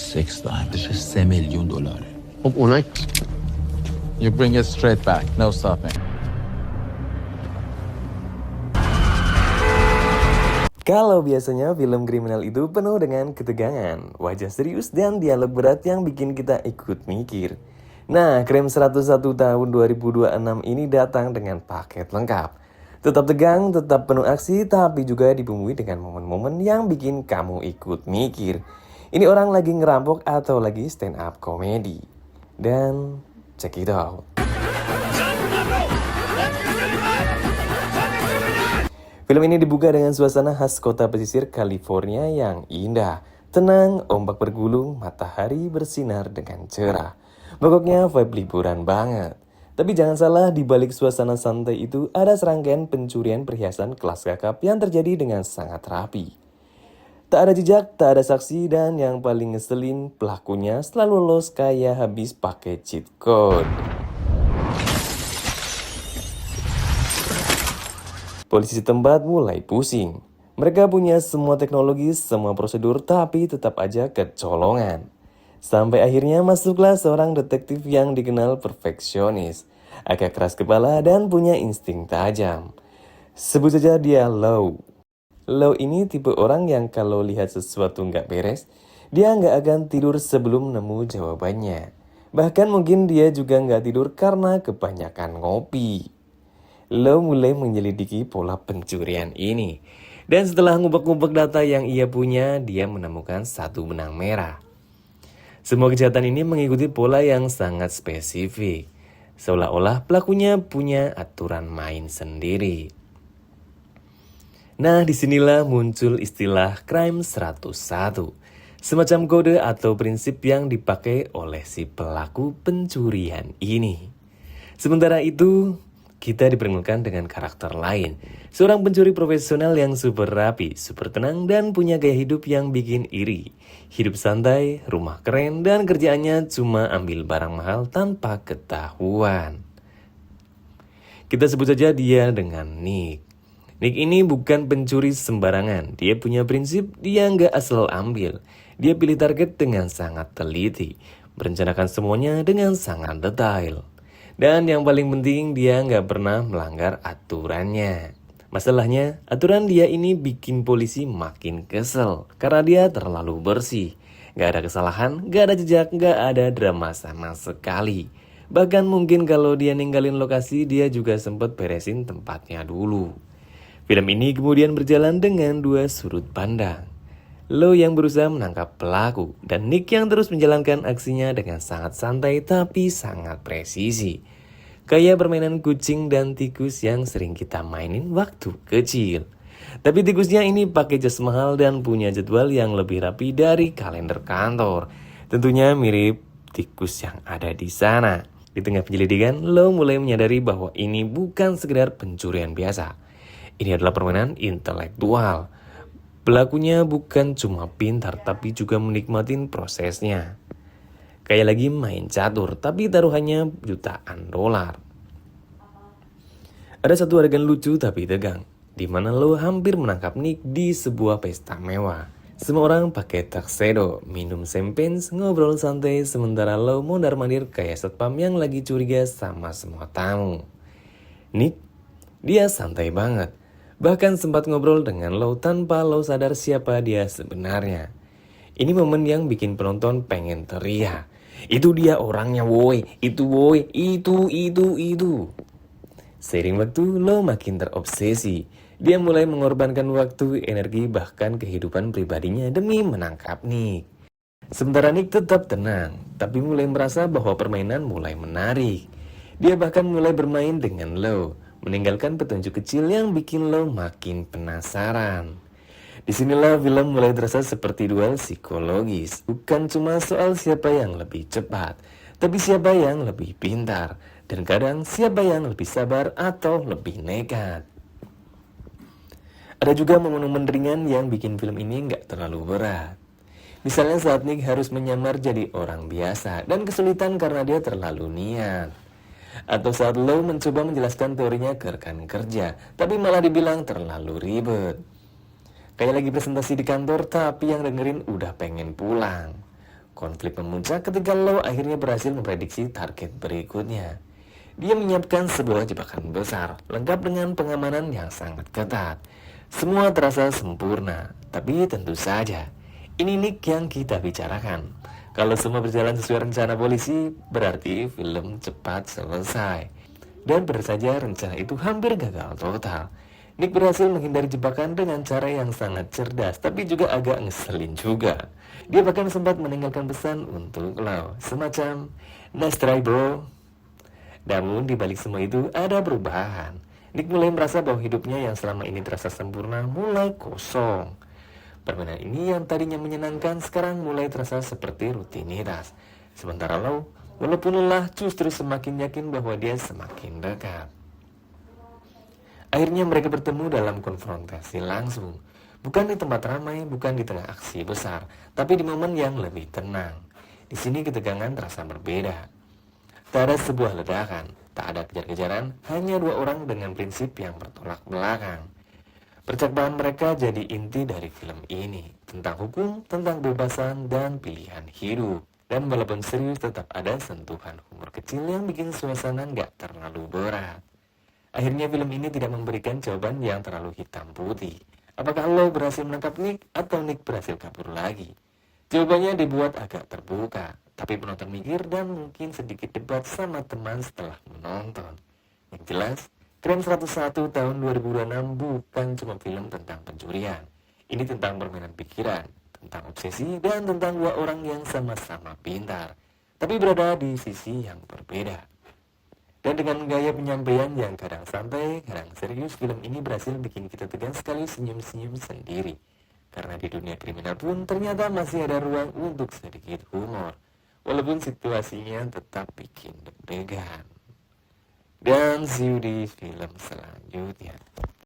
6 times. Det är 3 miljoner dollar. خب اونایی You bring it straight back. No stopping. Kalau biasanya film kriminal itu penuh dengan ketegangan, wajah serius dan dialog berat yang bikin kita ikut mikir. Nah, Crime 101 tahun 2026 ini datang dengan paket lengkap. Tetap tegang, tetap penuh aksi, tapi juga dibumbui dengan momen-momen yang bikin kamu ikut mikir. Ini orang lagi ngerampok atau lagi stand up komedi. Dan check it out. Film ini dibuka dengan suasana khas kota pesisir California yang indah, tenang, ombak bergulung, matahari bersinar dengan cerah. Pokoknya vibe liburan banget. Tapi jangan salah, di balik suasana santai itu ada serangkaian pencurian perhiasan kelas kakap yang terjadi dengan sangat rapi. Tak ada jejak, tak ada saksi, dan yang paling ngeselin, pelakunya selalu lolos kayak habis pakai cheat code. Polisi setempat mulai pusing. Mereka punya semua teknologi, semua prosedur, tapi tetap aja kecolongan. Sampai akhirnya masuklah seorang detektif yang dikenal perfeksionis, agak keras kepala dan punya insting tajam. Sebut saja dia Lau. Lau ini tipe orang yang kalau lihat sesuatu nggak beres, dia nggak akan tidur sebelum nemu jawabannya. Bahkan mungkin dia juga nggak tidur karena kebanyakan ngopi. Lau mulai menyelidiki pola pencurian ini. Dan setelah ngubek-ngubek data yang ia punya, dia menemukan satu benang merah. Semua kejahatan ini mengikuti pola yang sangat spesifik. Seolah-olah pelakunya punya aturan main sendiri. Nah, disinilah muncul istilah Crime 101. Semacam kode atau prinsip yang dipakai oleh si pelaku pencurian ini. Sementara itu, kita dipertemukan dengan karakter lain. Seorang pencuri profesional yang super rapi, super tenang, dan punya gaya hidup yang bikin iri. Hidup santai, rumah keren, dan kerjaannya cuma ambil barang mahal tanpa ketahuan. Kita sebut saja dia dengan Nick. Nick ini bukan pencuri sembarangan. Dia punya prinsip, dia nggak asal ambil. Dia pilih target dengan sangat teliti, merencanakan semuanya dengan sangat detail. Dan yang paling penting, dia nggak pernah melanggar aturannya. Masalahnya, aturan dia ini bikin polisi makin kesel karena dia terlalu bersih. Nggak ada kesalahan, nggak ada jejak, nggak ada drama sama sekali. Bahkan mungkin kalau dia ninggalin lokasi, dia juga sempat beresin tempatnya dulu. Film ini kemudian berjalan dengan dua sudut pandang. Lau yang berusaha menangkap pelaku, dan Nick yang terus menjalankan aksinya dengan sangat santai tapi sangat presisi. Kayak permainan kucing dan tikus yang sering kita mainin waktu kecil. Tapi tikusnya ini pakai jas mahal dan punya jadwal yang lebih rapi dari kalender kantor. Tentunya mirip tikus yang ada di sana. Di tengah penyelidikan, Lau mulai menyadari bahwa ini bukan sekedar pencurian biasa. Ini adalah permainan intelektual. Pelakunya bukan cuma pintar, tapi juga menikmatin prosesnya. Kayak lagi main catur, tapi taruhannya jutaan dolar. Ada satu adegan lucu tapi tegang, di mana Lau hampir menangkap Nick di sebuah pesta mewah. Semua orang pakai tuxedo, minum champagne, ngobrol santai, sementara Lau mondar-mandir kayak satpam yang lagi curiga sama semua tamu. Nick, dia santai banget. Bahkan sempat ngobrol dengan Lau tanpa Lau sadar siapa dia sebenarnya. Ini momen yang bikin penonton pengen teriak. Itu dia orangnya woi, itu woi, itu. Seiring waktu, Lau makin terobsesi. Dia mulai mengorbankan waktu, energi, bahkan kehidupan pribadinya demi menangkap Nick. Sementara Nick tetap tenang, tapi mulai merasa bahwa permainan mulai menarik. Dia bahkan mulai bermain dengan Lau, meninggalkan petunjuk kecil yang bikin Lau makin penasaran. Disinilah film mulai terasa seperti duel psikologis. Bukan cuma soal siapa yang lebih cepat, tapi siapa yang lebih pintar. Dan kadang siapa yang lebih sabar atau lebih nekat. Ada juga momen-momen ringan yang bikin film ini nggak terlalu berat. Misalnya saat Nick harus menyamar jadi orang biasa dan kesulitan karena dia terlalu niat. Atau saat Lau mencoba menjelaskan teorinya ke rekan kerja, tapi malah dibilang terlalu ribet. Kayak lagi presentasi di kantor, tapi yang dengerin udah pengen pulang. Konflik memuncak ketika Lau akhirnya berhasil memprediksi target berikutnya. Dia menyiapkan sebuah jebakan besar, lengkap dengan pengamanan yang sangat ketat. Semua terasa sempurna, tapi tentu saja, ini Nick yang kita bicarakan. Kalau semua berjalan sesuai rencana polisi, berarti film cepat selesai. Dan benar saja rencana itu hampir gagal total. Nick berhasil menghindari jebakan dengan cara yang sangat cerdas, tapi juga agak ngeselin juga. Dia bahkan sempat meninggalkan pesan untuk Lau, semacam, "Nice try bro." Namun di balik semua itu ada perubahan. Nick mulai merasa bahwa hidupnya yang selama ini terasa sempurna mulai kosong. Permainan ini yang tadinya menyenangkan sekarang mulai terasa seperti rutinitas. Sementara Lau, walaupun lelah, justru semakin yakin bahwa dia semakin dekat. Akhirnya mereka bertemu dalam konfrontasi langsung. Bukan di tempat ramai, bukan di tengah aksi besar, tapi di momen yang lebih tenang. Di sini ketegangan terasa berbeda. Tak ada sebuah ledakan, tak ada kejar-kejaran, hanya dua orang dengan prinsip yang bertolak belakang. Percakapan mereka jadi inti dari film ini, tentang hukum, tentang kebebasan, dan pilihan hidup. Dan walaupun serius, tetap ada sentuhan humor kecil yang bikin suasana nggak terlalu berat. Akhirnya film ini tidak memberikan jawaban yang terlalu hitam putih. Apakah Lau berhasil menangkap Nick atau Nick berhasil kabur lagi? Jawabannya dibuat agak terbuka, tapi penonton mikir dan mungkin sedikit debat sama teman setelah menonton. Yang jelas, Crime 101 tahun 2026 bukan cuma film tentang pencurian. Ini tentang permainan pikiran, tentang obsesi, dan tentang dua orang yang sama-sama pintar, tapi berada di sisi yang berbeda. Dan dengan gaya penyampaian yang kadang santai, kadang serius, film ini berhasil bikin kita tegang sekali senyum-senyum sendiri. Karena di dunia kriminal pun ternyata masih ada ruang untuk sedikit humor, walaupun situasinya tetap bikin deg-degan. Dan see you di film selanjutnya.